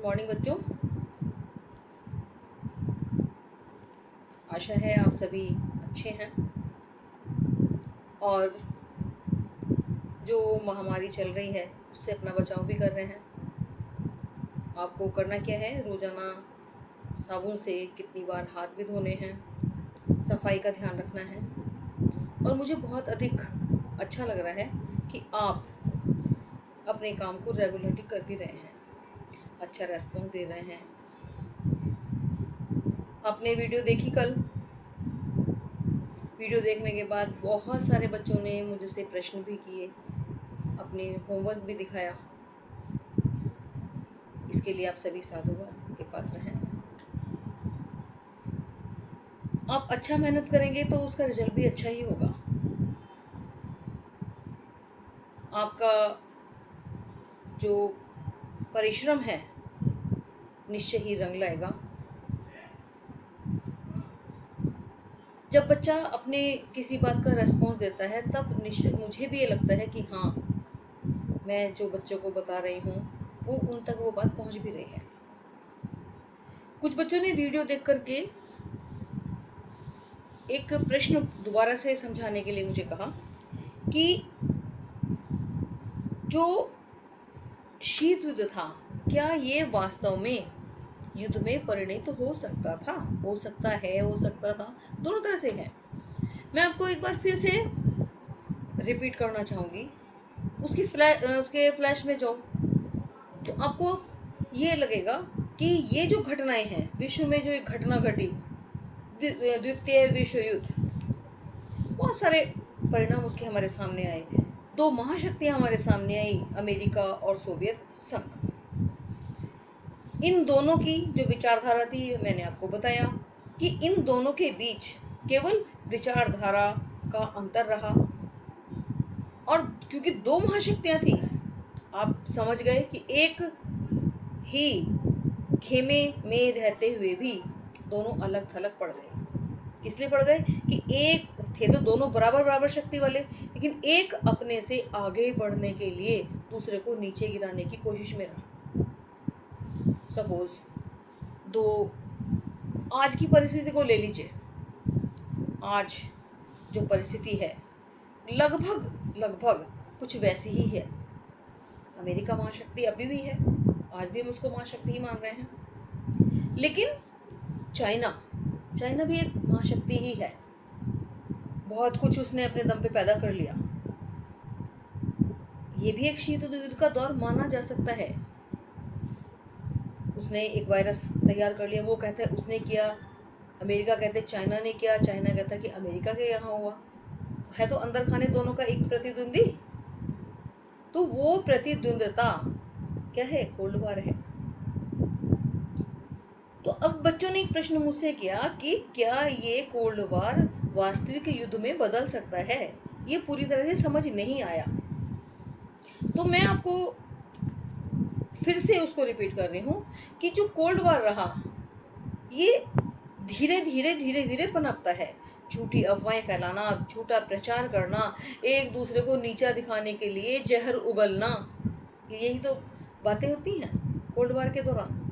Morning बच्चों। आशा है आप सभी अच्छे हैं और जो महामारी चल रही है उससे अपना बचाव भी कर रहे हैं। आपको करना क्या है, रोज़ाना साबुन से कितनी बार हाथ भी धोने हैं, सफाई का ध्यान रखना है। और मुझे बहुत अधिक अच्छा लग रहा है कि आप अपने काम को रेगुलरली कर भी रहे हैं, अच्छा रेस्पॉन्स दे रहे हैं। आपने वीडियो देखी कल। वीडियो देखने के बाद बहुत सारे बच्चों ने मुझसे प्रश्न भी किए, अपने होमवर्क भी दिखाया। इसके लिए आप सभी साधुवाद के पात्र हैं। आप अच्छा मेहनत करेंगे तो उसका रिजल्ट भी अच्छा ही होगा। आपका जो परिश्रम है निश्चय ही रंग लाएगा। जब बच्चा अपने किसी बात का रेस्पॉन्स देता है तब निश्चय मुझे भी ये लगता है कि हाँ, मैं जो बच्चों को बता रही हूँ वो उन तक वो बात पहुँच भी रही है। कुछ बच्चों ने वीडियो देख करके एक प्रश्न दोबारा से समझाने के लिए मुझे कहा कि जो शीत युद्ध था, क्या ये वास्तव में युद्ध में परिणित हो सकता था, हो सकता है, हो सकता था, दोनों तरह से है। मैं आपको एक बार फिर से रिपीट करना चाहूंगी। उसके फ्लैश में जाओ तो आपको ये लगेगा कि ये जो घटनाएं हैं, विश्व में जो एक घटना घटी, द्वितीय विश्व युद्ध, बहुत सारे परिणाम उसके हमारे सामने आए। दो महाशक्तियां हमारे सामने आई, अमेरिका और सोवियत संघ। इन दोनों की जो विचारधारा थी, मैंने आपको बताया कि इन दोनों के बीच केवल विचारधारा का अंतर रहा। और क्योंकि दो महाशक्तियां थी, आप समझ गए कि एक ही खेमे में रहते हुए भी दोनों अलग थलग पड़ गए। किस लिए पड़ गए कि एक थे तो दोनों बराबर बराबर शक्ति वाले, लेकिन एक अपने से आगे बढ़ने के लिए दूसरे को नीचे गिराने की कोशिश में रहा। सपोज दो, आज की परिस्थिति को ले लीजिए। आज जो परिस्थिति है लगभग कुछ वैसी ही है। अमेरिका महाशक्ति अभी भी है, आज भी हम उसको महाशक्ति ही मान रहे हैं। लेकिन चाइना भी एक महाशक्ति ही है। बहुत कुछ उसने अपने दम पे पैदा कर लिया। ये भी एक शीत युद्ध का दौर माना जा सकता है। उसने एक वायरस तैयार कर लिया, वो कहता है उसने किया, अमेरिका कहते चाइना ने किया, चाइना कहता है कि अमेरिका के यहाँ हुआ। है तो अंदर खाने दोनों का एक प्रतिद्वंदी। तो वो प्रतिद्वंदता क्या है? कोल्ड वार है। तो अब बच्चों ने एक प्रश्न मुझसे किया कि क्या ये कोल्ड वार वास्तविक युद्ध में बदल सकता है? ये पूरी तरह से समझ नहीं आया। तो मैं आपको फिर से उसको रिपीट कर रही हूँ कि जो कोल्ड वार रहा, ये धीरे धीरे पनपता है। झूठी अफवाहें फैलाना, झूठा प्रचार करना, एक दूसरे को नीचा दिखाने के लिए जहर उगलना, यही तो बातें होती हैं कोल्ड वार के दौरान।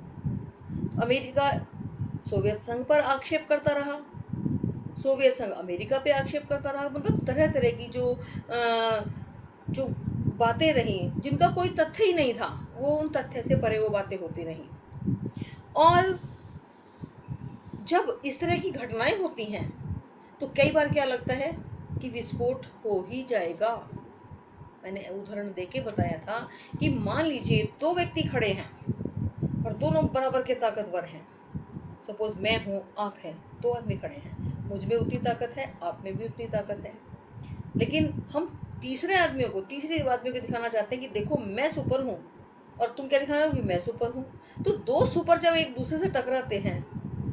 अमेरिका सोवियत संघ पर आक्षेप करता रहा, सोवियत संघ अमेरिका पे आक्षेप करता रहा। मतलब तरह तरह की जो बातें रही, जिनका कोई तथ्य ही नहीं था, वो उन तथ्य से परे वो बातें होती रही। और जब इस तरह की घटनाएं होती हैं तो कई बार क्या लगता है कि विस्फोट हो ही जाएगा। मैंने उदाहरण देके बताया था कि मान लीजिए दो व्यक्ति खड़े हैं और दोनों बराबर के ताकतवर हैं। सपोज मैं हूं, आप हैं, दो आदमी खड़े हैं, मुझ में उतनी ताकत है, आप में भी उतनी ताकत है। लेकिन हम तीसरे आदमी को दिखाना चाहते हैं कि देखो मैं सुपर हूं, और तुम क्या दिखाना हो कि मैं सुपर हूं। तो दो सुपर जब एक दूसरे से टकराते हैं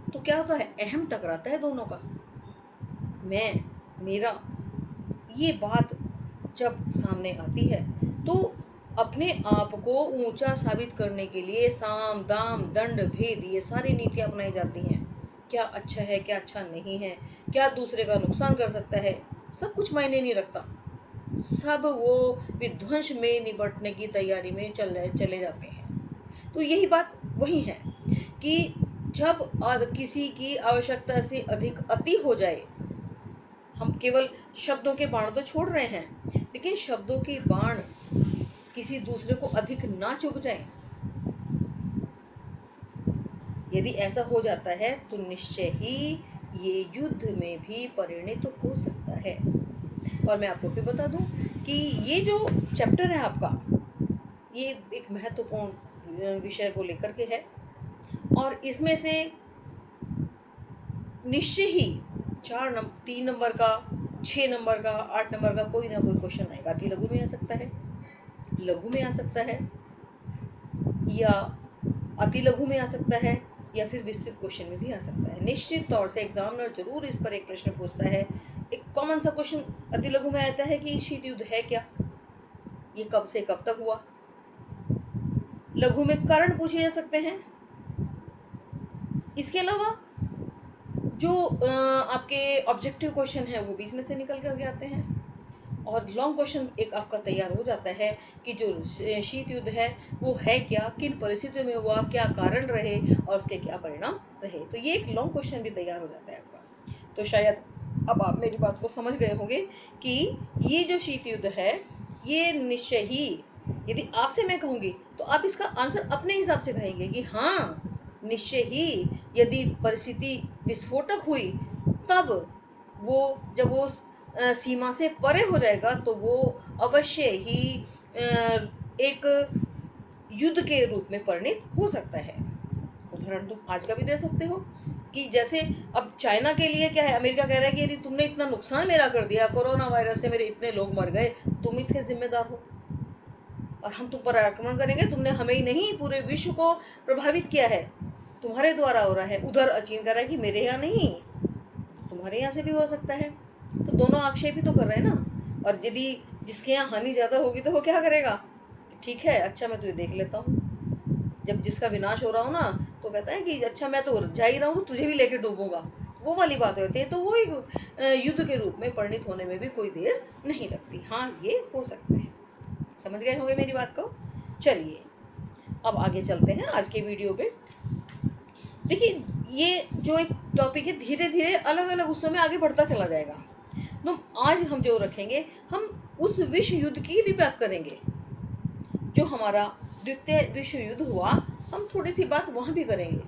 तो क्या होता है? अहम टकराता है दोनों का, मैं, मेरा। ये बात जब सामने आती है तो अपने आप को ऊंचा साबित करने के लिए साम दाम दंड भेद, ये सारी नीतियां अपनाई जाती हैं। क्या अच्छा है, क्या अच्छा नहीं है, क्या दूसरे का नुकसान कर सकता है, सब कुछ मायने नहीं रखता। सब वो विध्वंस में निपटने की तैयारी में चले जाते हैं। तो यही बात वही है कि जब किसी की आवश्यकता से अधिक अति हो जाए, हम केवल शब्दों के बाण तो छोड़ रहे हैं, लेकिन शब्दों के बाण किसी दूसरे को अधिक ना चुभ जाए, यदि ऐसा हो जाता है तो निश्चय ही ये युद्ध में भी परिणित हो सकता है। और मैं आपको फिर बता दूं कि ये जो चैप्टर है आपका, ये एक महत्वपूर्ण विषय को लेकर के है, और इसमें से निश्चय ही 3 नंबर का, 6 नंबर का, 8 नंबर का कोई ना कोई क्वेश्चन आएगा। अति लघु में आ सकता है, लघु में आ सकता है, या अति लघु में आ सकता है, या फिर विस्तृत क्वेश्चन में भी आ सकता है। निश्चित तौर से एग्जामिनर जरूर इस पर एक प्रश्न पूछता है। एक कॉमन सा क्वेश्चन अति लघु में आता है कि शीत युद्ध है क्या, ये कब से कब तक हुआ। लघु में कारण पूछे जा सकते हैं। इसके अलावा जो आपके ऑब्जेक्टिव क्वेश्चन है वो भी इसमें से निकल करके आते हैं, और लॉन्ग क्वेश्चन एक आपका तैयार हो जाता है कि जो शीत युद्ध है वो है क्या, किन परिस्थितियों में हुआ, क्या कारण रहे और उसके क्या परिणाम रहे। तो ये एक लॉन्ग क्वेश्चन भी तैयार हो जाता है आपका। तो शायद अब आप मेरी बात को समझ गए होंगे कि ये जो शीत युद्ध है, ये निश्चय ही, यदि आपसे मैं कहूँगी तो आप इसका आंसर अपने हिसाब से कहेंगे कि हाँ निश्चय ही, यदि परिस्थिति विस्फोटक हुई तब वो, जब वो सीमा से परे हो जाएगा तो वो अवश्य ही एक युद्ध के रूप में परिणित हो सकता है। उदाहरण तुम आज का भी दे सकते हो कि जैसे अब चाइना के लिए क्या है, अमेरिका कह रहा है कि यदि तुमने इतना नुकसान मेरा कर दिया, कोरोना वायरस से मेरे इतने लोग मर गए, तुम इसके जिम्मेदार हो और हम तुम पर आक्रमण करेंगे। तुमने हमें ही नहीं पूरे विश्व को प्रभावित किया है, तुम्हारे द्वारा हो रहा है। उधर चीन कह रहा है कि मेरे यहाँ नहीं, तुम्हारे यहाँ से भी हो सकता है। तो दोनों आक्षेप ही तो कर रहे हैं ना। और यदि जिसके यहाँ हानि ज्यादा होगी तो वो क्या करेगा, ठीक है अच्छा मैं तुझे देख लेता हूँ। जब जिसका विनाश हो रहा हो ना तो कहता है कि अच्छा मैं तो जा ही रहा हूँ तो तुझे भी लेके डूबूंगा, वो वाली बात होती है। तो वो एक युद्ध के रूप में परिणित होने में भी कोई देर नहीं लगती। हाँ ये हो सकता है। समझ गए होंगे मेरी बात को। चलिए अब आगे चलते हैं आज के वीडियो पे। देखिए ये जो एक टॉपिक है धीरे धीरे अलग अलग उसमें में आगे बढ़ता चला जाएगा। तो आज हम जो रखेंगे, हम उस विश्व युद्ध की भी बात करेंगे जो हमारा द्वितीय विश्व युद्ध हुआ। हम थोड़ी सी बात वहां भी करेंगे,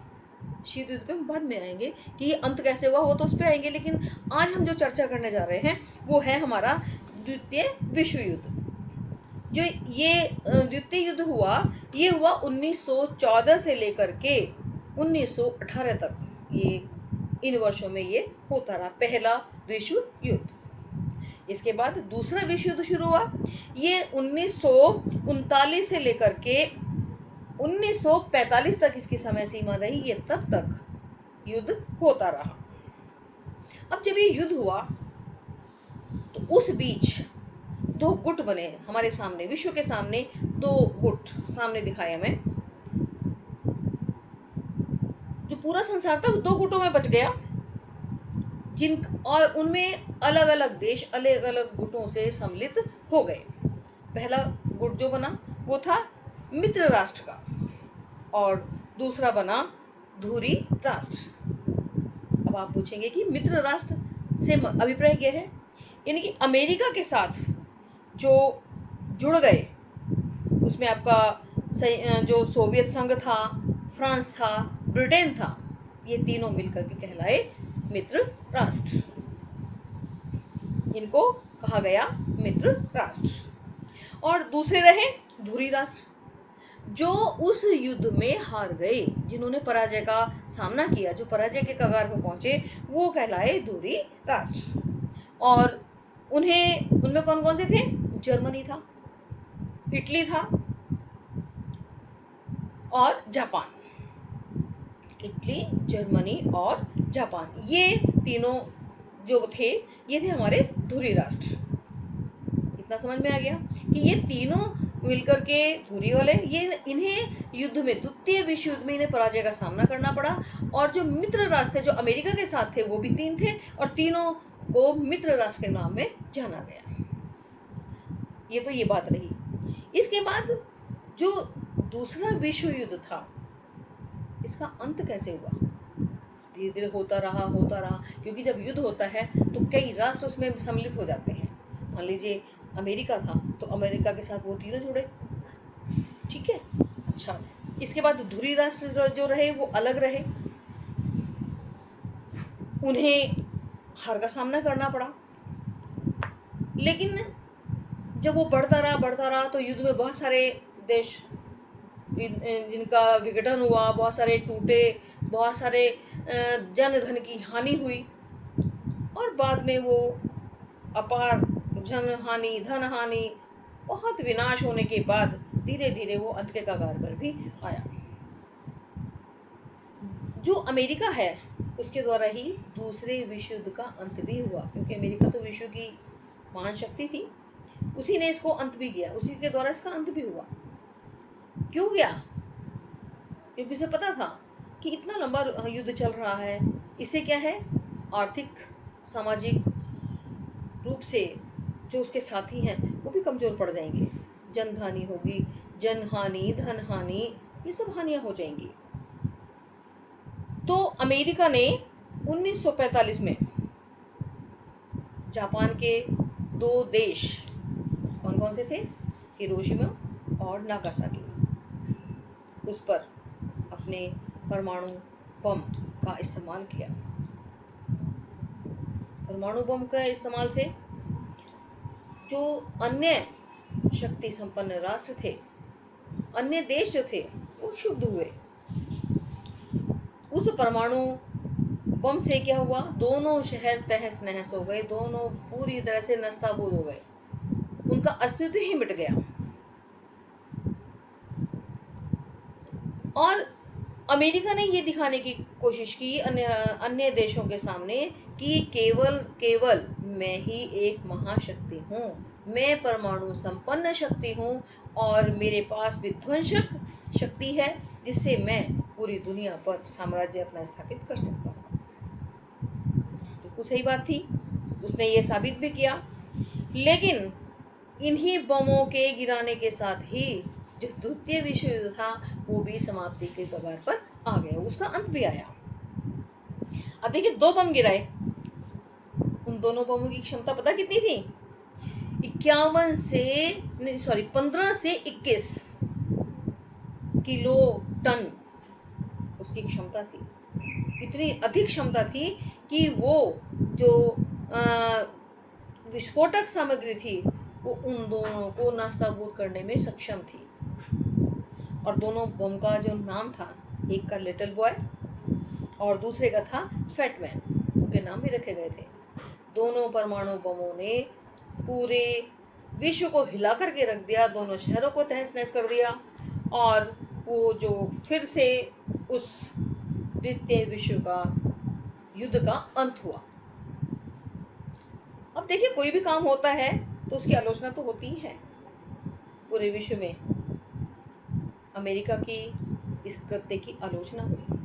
शीत युद्ध पे हम बाद में आएंगे कि ये अंत कैसे हुआ, वो तो उस पर आएंगे। लेकिन आज हम जो चर्चा करने जा रहे हैं वो है हमारा द्वितीय विश्व युद्ध। जो ये द्वितीय युद्ध हुआ, ये हुआ 1914 से लेकर के 1918 तक, ये इन वर्षों में ये होता रहा पहला विश्व युद्ध। इसके बाद दूसरा विश्व युद्ध शुरू हुआ, ये 1939 से लेकर के 1945 तक इसकी समय सीमा रही। ये तब तक युद्ध होता रहा। अब जब ये युद्ध हुआ तो उस बीच दो गुट बने हमारे सामने, विश्व के सामने दो गुट सामने दिखाया मैं। जो पूरा संसार था दो गुटों में बट गया, जिन और उनमें अलग अलग देश अलग अलग गुटों से सम्मिलित हो गए। पहला गुट जो बना वो था मित्र राष्ट्र का, और दूसरा बना धुरी राष्ट्र। अब आप पूछेंगे कि मित्र राष्ट्र से अभिप्राय क्या है, यानी कि अमेरिका के साथ जो जुड़ गए, उसमें आपका जो सोवियत संघ था, फ्रांस था, ब्रिटेन था, ये तीनों मिलकर के कहलाए मित्र राष्ट्र। इनको कहा गया मित्र राष्ट्र। और दूसरे रहे धुरी राष्ट्र, जो उस युद्ध में हार गए, जिन्होंने पराजय का सामना किया, जो पराजय के कगार पर पहुंचे, वो कहलाए धुरी राष्ट्र। और उनमें कौन कौन से थे, जर्मनी था, इटली था और जापान। इटली, जर्मनी और जापान, ये तीनों जो थे ये थे हमारे धुरी राष्ट्र। इतना समझ में आ गया कि ये तीनों मिलकर के धुरी वाले, ये इन्हें युद्ध में, द्वितीय विश्व युद्ध में इन्हें पराजय का सामना करना पड़ा। और जो मित्र राष्ट्र थे जो अमेरिका के साथ थे वो भी तीन थे, और तीनों को मित्र राष्ट्र के नाम में जाना गया। ये तो ये बात रही। इसके बाद जो दूसरा विश्व युद्ध था, इसका अंत कैसे हुआ? धीरे धीरे होता रहा, क्योंकि जब युद्ध होता है तो कई राष्ट्र उसमें सम्मिलित हो जाते हैं। मान लीजिए अमेरिका था, तो अमेरिका के साथ वो तीनों जुड़े, ठीक है। अच्छा, इसके बाद ध्रुवीय राष्ट्र जो रहे वो अलग रहे, उन्हें हार का सामना करना पड़ा। लेकिन जब वो बढ़ता रहा तो युद्ध में बहुत सारे देश जिनका विघटन हुआ, बहुत सारे टूटे, बहुत सारे जन धन की हानि हुई, और बाद में वो अपार जन हानि, धन हानि, बहुत विनाश होने के बाद धीरे धीरे वो अंत के कगार पर भी आया। जो अमेरिका है उसके द्वारा ही दूसरे विश्व युद्ध का अंत भी हुआ, क्योंकि अमेरिका तो विश्व की महान शक्ति थी, उसी ने इसको अंत भी किया, उसी के द्वारा इसका अंत भी हुआ। क्यों गया? क्योंकि उसे पता था कि इतना लंबा युद्ध चल रहा है, इससे क्या है, आर्थिक सामाजिक रूप से जो उसके साथी हैं वो भी कमजोर पड़ जाएंगे, जन हानि होगी, जन हानि, धन हानि, ये सब हानियां हो जाएंगी। तो अमेरिका ने 1945 में जापान के दो देश, कौन कौन से थे, हिरोशिमा और नागासाकी, उस पर अपने परमाणु बम का इस्तेमाल किया। परमाणु बम के इस्तेमाल से जो अन्य शक्ति संपन्न राष्ट्र थे, अन्य देश जो थे, वो क्षुब्ध हुए। उस परमाणु बम से क्या हुआ, दोनों शहर तहस नहस हो गए, दोनों पूरी तरह से नस्ताबूद हो गए, उनका अस्तित्व ही मिट गया। और अमेरिका ने ये दिखाने की कोशिश की अन्य देशों के सामने कि केवल मैं ही एक महाशक्ति हूँ, मैं परमाणु संपन्न शक्ति हूँ, और मेरे पास विध्वंसक शक्ति है जिससे मैं पूरी दुनिया पर साम्राज्य अपना स्थापित कर सकता हूँ। बिल्कुल सही बात थी, उसने ये साबित भी किया। लेकिन इन्हीं बमों के गिराने के साथ ही जो द्वितीय विश्व युद्ध था वो भी समाप्ति के कगार पर आ गया, उसका अंत भी आया। अब देखिए, 2 बम गिराए, उन दोनों बमों की क्षमता पता कितनी थी? 15 से 21 किलो टन उसकी क्षमता थी। इतनी अधिक क्षमता थी कि वो जो विस्फोटक सामग्री थी वो उन दोनों को नास्ताबूद करने में सक्षम थी। और दोनों बम का जो नाम था, एक का लिटिल बॉय और दूसरे का था फैट मैन, उनके नाम भी रखे गए थे। दोनों परमाणु बमों ने पूरे विश्व को हिला करके रख दिया, दोनों शहरों को तहस नहस कर दिया, और वो जो फिर से उस द्वितीय विश्व का युद्ध का अंत हुआ। अब देखिए, कोई भी काम होता है तो उसकी आलोचना तो होती ही है। पूरे विश्व में अमेरिका की इस कृत्य की आलोचना हुई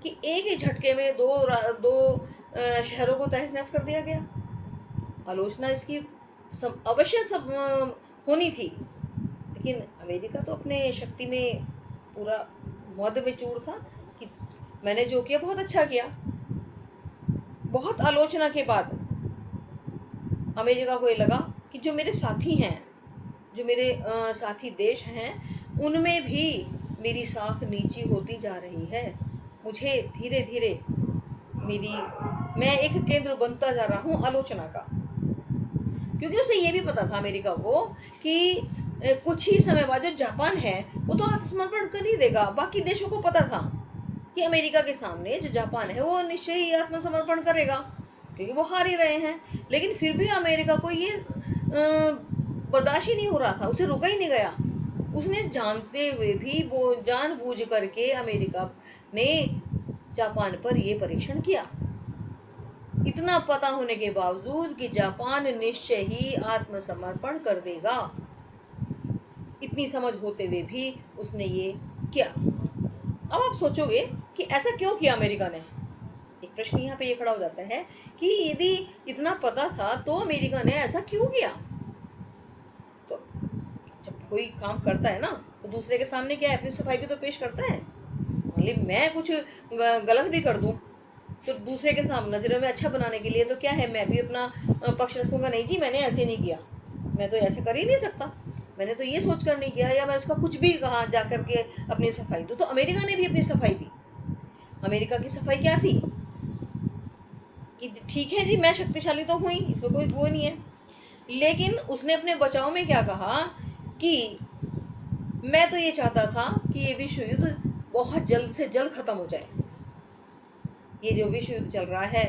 कि एक ही झटके में दो शहरों को तहस नहस कर दिया गया। आलोचना इसकी अवश्य सब होनी थी, लेकिन अमेरिका तो अपने शक्ति में पूरा मौज में चूर था कि मैंने जो किया बहुत अच्छा किया। बहुत आलोचना के बाद अमेरिका को ये लगा कि जो मेरे साथी हैं, जो मेरे साथी देश हैं, उनमें भी मेरी साख नीची होती जा रही है। मुझे धीरे धीरे मैं एक केंद्र बनता जा रहा हूँ आलोचना का, क्योंकि उसे ये भी पता था अमेरिका को कि कुछ ही समय बाद जो जापान है वो तो आत्मसमर्पण कर ही देगा। बाकी देशों को पता था कि अमेरिका के सामने जो जापान है वो निश्चय ही आत्मसमर्पण करेगा, क्योंकि वो हार ही रहे हैं। लेकिन फिर भी अमेरिका को ये बर्दाश्त ही नहीं हो रहा था, उसे रुका ही नहीं गया। उसने जानते हुए भी, वो जानबूझ करके अमेरिका ने जापान पर यह परीक्षण किया, इतना पता होने के बावजूद कि जापान निश्चय ही आत्मसमर्पण कर देगा, इतनी समझ होते हुए भी उसने ये किया। अब आप सोचोगे कि ऐसा क्यों किया अमेरिका ने? एक प्रश्न यहाँ पे ये खड़ा हो जाता है कि यदि इतना पता था तो अमेरिका ने ऐसा क्यों किया? तो जब कोई काम करता है ना तो दूसरे के सामने क्या है, अपनी सफाई भी तो पेश करता है। मतलब मैं कुछ गलत भी कर दूं तो दूसरे के सामने नजरों में अच्छा बनाने के लिए तो क्या है, मैं भी अपना पक्ष रखूंगा, नहीं जी मैंने ऐसे नहीं किया, मैं तो ऐसे कर ही नहीं सकता, मैंने तो ये सोच कर नहीं किया, या मैं उसका कुछ भी कहा जा करके अपनी सफाई दूं। तो अमेरिका ने भी अपनी सफाई दी। अमेरिका की सफाई क्या थी कि ठीक है जी मैं शक्तिशाली तो हुई, इसमें कोई वो नहीं है, लेकिन उसने अपने बचाव में क्या कहा कि मैं तो ये चाहता था कि ये विश्व युद्ध बहुत जल्द से जल्द खत्म हो जाए। ये जो विश्व युद्ध चल रहा है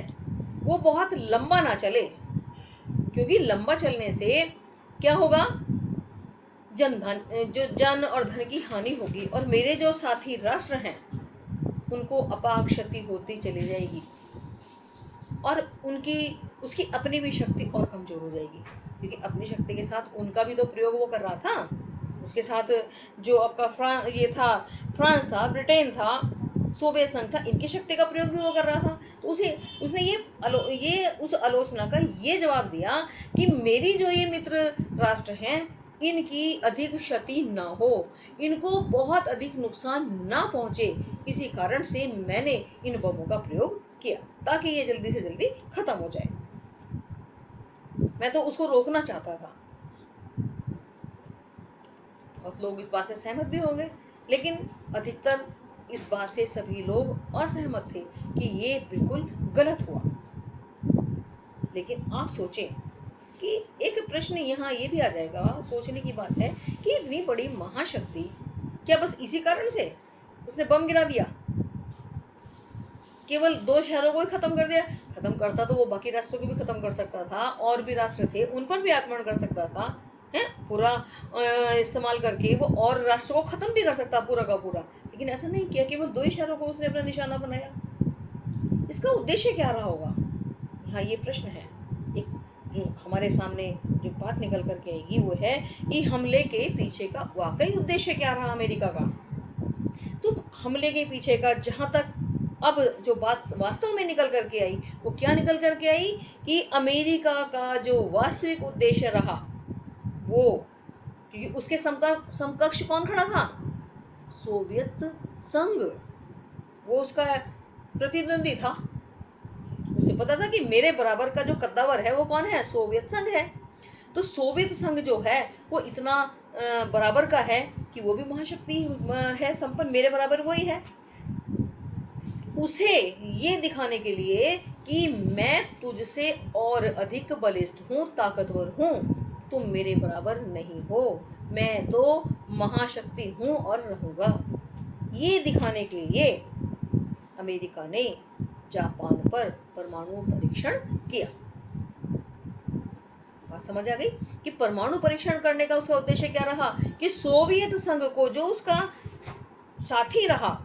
वो बहुत लंबा ना चले, क्योंकि लंबा चलने से क्या होगा, जो जन और धन की हानि होगी और मेरे जो साथी राष्ट्र हैं उनको अपार क्षति होती चली जाएगी और उसकी अपनी भी शक्ति और कमजोर हो जाएगी, क्योंकि अपनी शक्ति के साथ उनका भी तो प्रयोग वो कर रहा था। उसके साथ जो आपका ये था, फ्रांस था, ब्रिटेन था, सोवियत संघ था, इनकी शक्ति का प्रयोग भी वो कर रहा था। तो उसने ये उस आलोचना का ये जवाब दिया कि मेरी जो ये मित्र राष्ट्र हैं इनकी अधिक क्षति ना हो, इनको बहुत अधिक नुकसान ना पहुंचे, इसी कारण से मैंने इन बमों का प्रयोग किया ताकि ये जल्दी से जल्दी खत्म हो जाए। मैं तो उसको रोकना चाहता था। बहुत लोग इस बात से सहमत भी होंगे, लेकिन अधिकतर इस बात से सभी लोग असहमत थे कि ये बिल्कुल गलत हुआ। लेकिन आप सोचें कि एक प्रश्न यहाँ ये भी आ जाएगा, सोचने की बात है कि इतनी बड़ी महाशक्ति, क्या बस इसी कारण से उसने बम गिरा दिया, केवल 2 शहरों को ही खत्म कर दिया? खत्म करता तो वो बाकी राष्ट्रों को भी खत्म कर सकता था, और भी राष्ट्र थे उन पर भी आक्रमण कर सकता था, है पूरा इस्तेमाल करके वो और राष्ट्र को खत्म भी कर सकता पूरा का पूरा, लेकिन ऐसा नहीं किया, केवल 2 ही शहरों को उसने अपना निशाना बनाया। इसका उद्देश्य क्या रहा होगा? यहाँ ये प्रश्न है। एक जो हमारे सामने जो बात निकल करके आएगी वो है कि हमले के पीछे का वाकई उद्देश्य क्या रहा अमेरिका का। तो हमले के पीछे का जहां तक अब जो बात वास्तव में निकल करके आई वो क्या निकल करके आई कि अमेरिका का जो वास्तविक उद्देश्य रहा वो, क्योंकि उसके समकक्ष कौन खड़ा था? सोवियत संघ। वो उसका प्रतिद्वंदी था। उसे पता था कि मेरे बराबर का जो कद्दावर है वो कौन है? सोवियत संघ है। तो सोवियत संघ जो है वो इतना बराबर का है कि वो भी महाशक्ति है, संपन्न मेरे बराबर वही है। उसे ये दिखाने के लिए कि मैं तुझसे और अधिक बलिष्ठ हूँ, ताकतवर हूँ, तुम मेरे बराबर नहीं हो, मैं तो महाशक्ति हूँ और रहूंगा, ये दिखाने के लिए अमेरिका ने जापान पर परमाणु परीक्षण किया। बात समझ आ गई कि परमाणु परीक्षण करने का उसका उद्देश्य क्या रहा कि सोवियत संघ को, जो उसका साथी रहा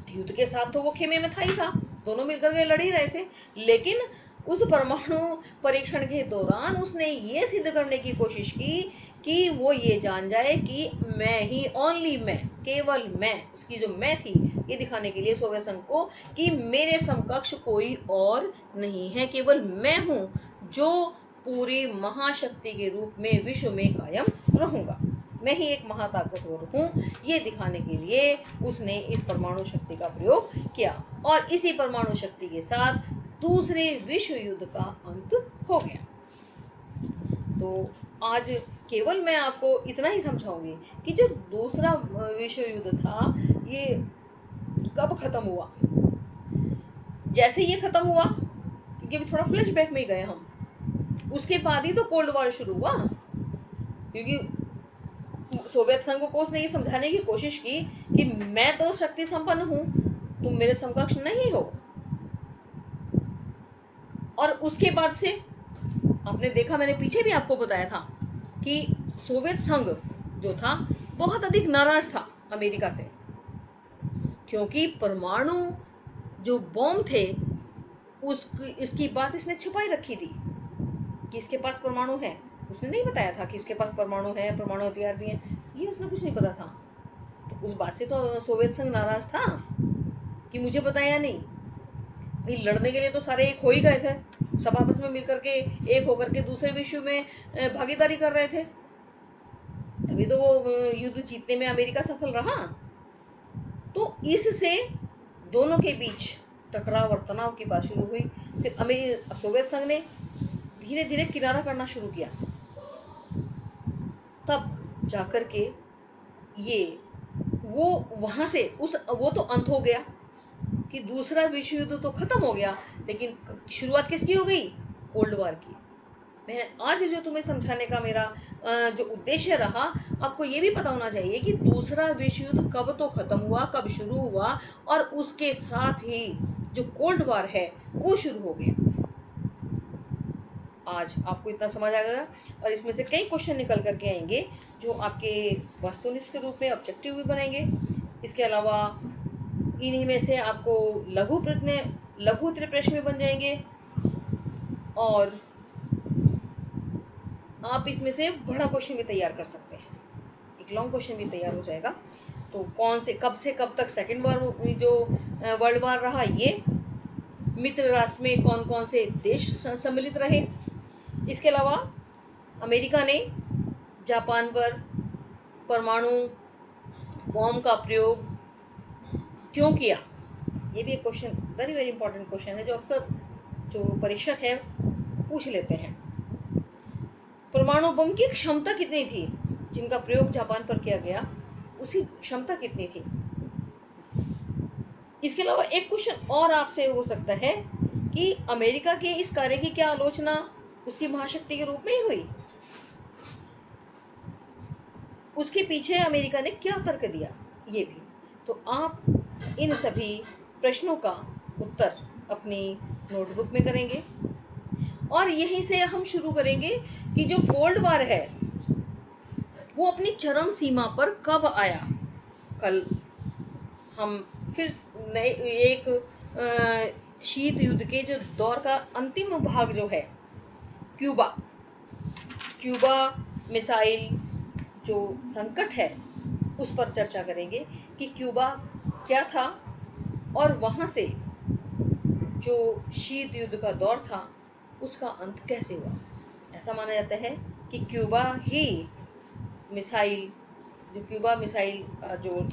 युद्ध के साथ, तो वो खेमे में था ही था, दोनों मिलकर के लड़ ही रहे थे, लेकिन उस परमाणु परीक्षण के दौरान उसने ये सिद्ध करने की कोशिश की कि वो ये जान जाए कि मैं ही, ओनली मैं, केवल मैं, उसकी जो मैं थी, ये दिखाने के लिए सोवियत संघ को कि मेरे समकक्ष कोई और नहीं है, केवल मैं हूं जो पूरी महाशक्ति के रूप में विश्व में कायम रहूंगा, मैं ही एक महाताकतवर हूँ, ये दिखाने के लिए उसने इस परमाणु शक्ति का प्रयोग किया, और इसी परमाणु शक्ति के साथ दूसरे विश्व युद्ध का अंत हो गया। तो आज केवल मैं आपको इतना ही समझाऊंगी कि जो दूसरा विश्व युद्ध था ये कब खत्म हुआ। जैसे ये खत्म हुआ, क्योंकि अभी थोड़ा फ्लैशबैक में गए हम, उसके बाद ही तो कोल्ड वॉर शुरू हुआ, क्योंकि सोवियत संघ को उसने ये समझाने की कोशिश की कि मैं तो शक्ति संपन्न हूं, तुम मेरे समकक्ष नहीं हो। और उसके बाद से आपने देखा, मैंने पीछे भी आपको बताया था कि सोवियत संघ जो था बहुत अधिक नाराज था अमेरिका से, क्योंकि परमाणु जो बॉम्ब थे इसकी बात इसने छुपाई रखी थी कि इसके पास परमाणु है। उसने नहीं बताया था कि इसके पास परमाणु है, परमाणु हथियार भी है, ये उसने कुछ नहीं पता था। तो उस बात से तो सोवियत संघ नाराज था कि मुझे बताया नहीं। भाई लड़ने के लिए तो सारे एक हो ही गए थे, सब आपस में मिलकर के एक होकर के दूसरे विश्व में भागीदारी कर रहे थे, तभी तो वो युद्ध जीतने में अमेरिका सफल रहा। तो इससे दोनों के बीच टकराव और तनाव की बात शुरू हुई। फिर सोवियत संघ ने धीरे धीरे किनारा करना शुरू किया। तब जाकर के ये वो वहां से वो तो अंत हो गया कि दूसरा विश्व युद्ध तो खत्म हो गया, लेकिन शुरुआत किसकी हो गई? कोल्ड वॉर की। मैं आज जो तुम्हें समझाने का मेरा जो उद्देश्य रहा, आपको ये भी पता होना चाहिए कि दूसरा विश्व युद्ध कब तो खत्म हुआ, कब शुरू हुआ, और उसके साथ ही जो कोल्ड वॉर है वो शुरू हो गया। आज आपको इतना समझ आ गया, और इसमें से कई क्वेश्चन निकल करके आएंगे जो आपके वस्तुनिष्ठ के रूप में ऑब्जेक्टिव भी बनेंगे। इसके अलावा इन्हीं में से आपको लघु उत्तरीय प्रश्न भी बन जाएंगे, और आप इसमें से बड़ा क्वेश्चन भी तैयार कर सकते हैं। एक लॉन्ग क्वेश्चन भी तैयार हो जाएगा। तो कौन से कब तक सेकेंड वॉर जो वर्ल्ड वॉर रहा, ये मित्र राष्ट्र में कौन कौन से देश सम्मिलित रहे, इसके अलावा अमेरिका ने जापान पर परमाणु बॉम्ब का प्रयोग क्यों किया, ये भी एक question, very very important question है जो अक्सर जो परीक्षक है पूछ लेते हैं। परमाणु बम की क्षमता कितनी थी जिनका प्रयोग जापान पर किया गया, उसकी क्षमता कितनी थी। इसके अलावा एक क्वेश्चन और आपसे हो सकता है कि अमेरिका के इस कार्य की क्या आलोचना उसकी महाशक्ति के रूप में ही हुई, उसके पीछे अमेरिका ने क्या तर्क दिया, ये भी। तो आप इन सभी प्रश्नों का उत्तर अपनी नोटबुक में करेंगे, और यहीं से हम शुरू करेंगे कि जो कोल्ड वॉर है वो अपनी चरम सीमा पर कब आया। कल हम फिर नए एक शीत युद्ध के जो दौर का अंतिम भाग जो है, क्यूबा मिसाइल जो संकट है उस पर चर्चा करेंगे कि क्यूबा क्या था, और वहाँ से जो शीत युद्ध का दौर था उसका अंत कैसे हुआ। ऐसा माना जाता है कि क्यूबा मिसाइल का जो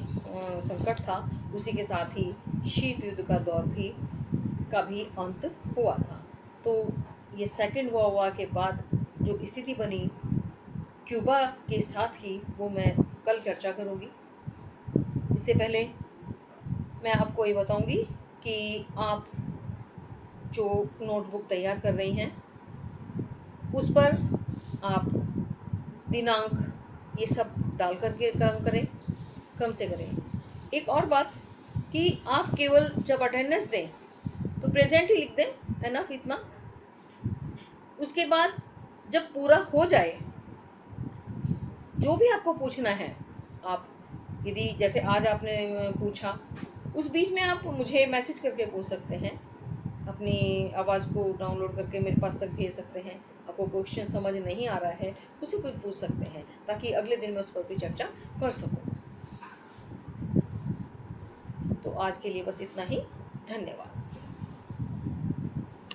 संकट था, उसी के साथ ही शीत युद्ध का दौर का भी अंत हुआ था। तो ये सेकेंड वर्ल्ड वॉर के बाद जो स्थिति बनी क्यूबा के साथ ही, वो मैं कल चर्चा करूँगी। इससे पहले मैं आपको ये बताऊंगी कि आप जो नोटबुक तैयार कर रही हैं उस पर आप दिनांक ये सब डाल करके काम करें, कम से करें। एक और बात कि आप केवल जब अटेंडेंस दें तो प्रेजेंट ही लिख दें, एनफ इतना। उसके बाद जब पूरा हो जाए, जो भी आपको पूछना है, आप यदि जैसे आज आपने पूछा, उस बीच में आप मुझे मैसेज करके पूछ सकते हैं, अपनी आवाज़ को डाउनलोड करके मेरे पास तक भेज सकते हैं। आपको क्वेश्चन समझ नहीं आ रहा है, उसे कोई पूछ सकते हैं, ताकि अगले दिन मैं उस पर भी चर्चा कर सकूं। तो आज के लिए बस इतना ही। धन्यवाद।